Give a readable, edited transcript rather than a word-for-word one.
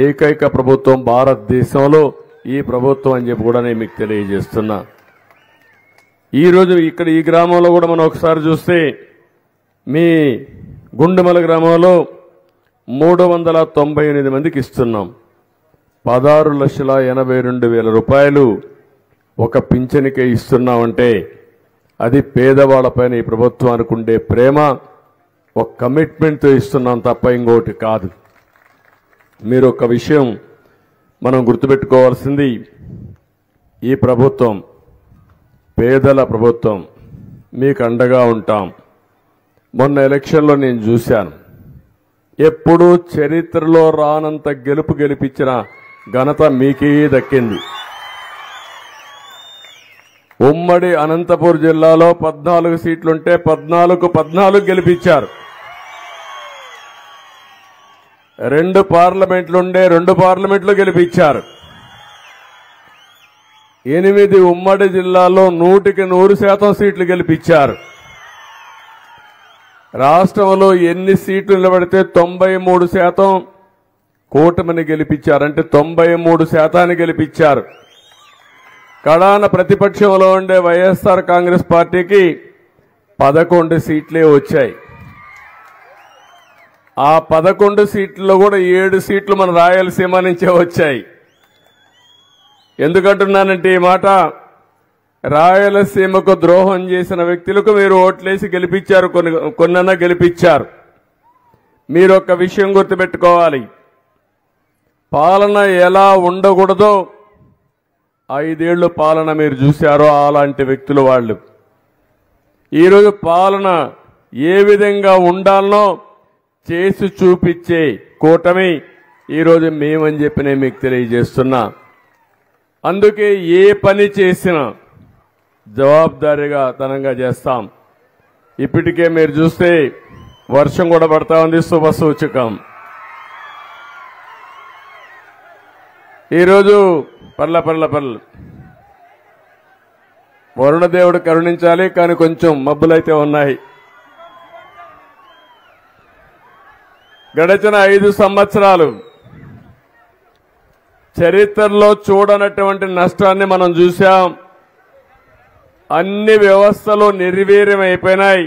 ఏకైక ప్రభుత్వం భారతదేశంలో ఈ ప్రభుత్వం అని చెప్పి కూడా నేను మీకు తెలియజేస్తున్నా. ఈ రోజు ఇక్కడ ఈ గ్రామంలో కూడా మనం ఒకసారి చూస్తే మీ గుండుమల గ్రామంలో 398 మందికి ఇస్తున్నాం. 16,82,000 రూపాయలు ఒక పింఛనికే ఇస్తున్నామంటే అది పేదవాళ్లపైన ఈ ప్రభుత్వానికి ఉండే ప్రేమ, ఒక కమిట్మెంట్తో ఇస్తున్నాం తప్ప ఇంకోటి కాదు. మీరు ఒక విషయం మనం గుర్తుపెట్టుకోవాల్సింది, ఈ ప్రభుత్వం పేదల ప్రభుత్వం, మీకు అండగా ఉంటాం. మొన్న ఎలక్షన్లో నేను చూశాను, ఎప్పుడూ చరిత్రలో రానంత గెలుపు గెలిపించిన ఘనత మీకే దక్కింది. ఉమ్మడి అనంతపురం జిల్లాలో 14 సీట్లుంటే 14 గెలిపించారు. 2 పార్లమెంట్లుండే 2 పార్లమెంట్లు గెలిపించారు. 8 ఉమ్మడి జిల్లాలో 100% సీట్లు గెలిపించారు. రాష్ట్రంలో ఎన్ని సీట్లు నిలబడితే 93% కూటమిని గెలిపించారు. అంటే 93% గెలిపించారు. కడాన ప్రతిపక్షంలో ఉండే వైఎస్ఆర్ కాంగ్రెస్ పార్టీకి 11 సీట్లే వచ్చాయి. ఆ 11 సీట్లలో కూడా 7 సీట్లు మన రాయలసీమ నుంచే వచ్చాయి. ఎందుకంటున్నానంటే ఈ మాట, రాయలసీమకు ద్రోహం చేసిన వ్యక్తులకు మీరు ఓట్లేసి గెలిపించారు, కొన్నన్నా గెలిపించారు. మీరు ఒక విషయం గుర్తుపెట్టుకోవాలి, పాలన ఎలా ఉండకూడదో 5 ఏళ్లు పాలన మీరు చూశారో అలాంటి వ్యక్తులు వాళ్ళు. ఈరోజు పాలన ఏ విధంగా ఉండాలనో చేసి చూపించే కూటమి ఈరోజు మేమని చెప్పి నేను మీకు తెలియజేస్తున్నా. అందుకే ఏ పని చేసినా జవాబుదారీగా తనంగా చేస్తాం. ఇప్పటికే మీరు చూస్తే వర్షం కూడా పడతా ఉంది, శుభ సూచకం. ఈరోజు పర్ల వరుణదేవుడు కరుణించాలి, కానీ కొంచెం మబ్బులైతే ఉన్నాయి. గడిచిన 5 సంవత్సరాలు చరిత్రలో చూడనటువంటి నష్టాన్ని మనం చూశాం. అన్ని వ్యవస్థలు నిర్వీర్యం అయిపోయినాయి.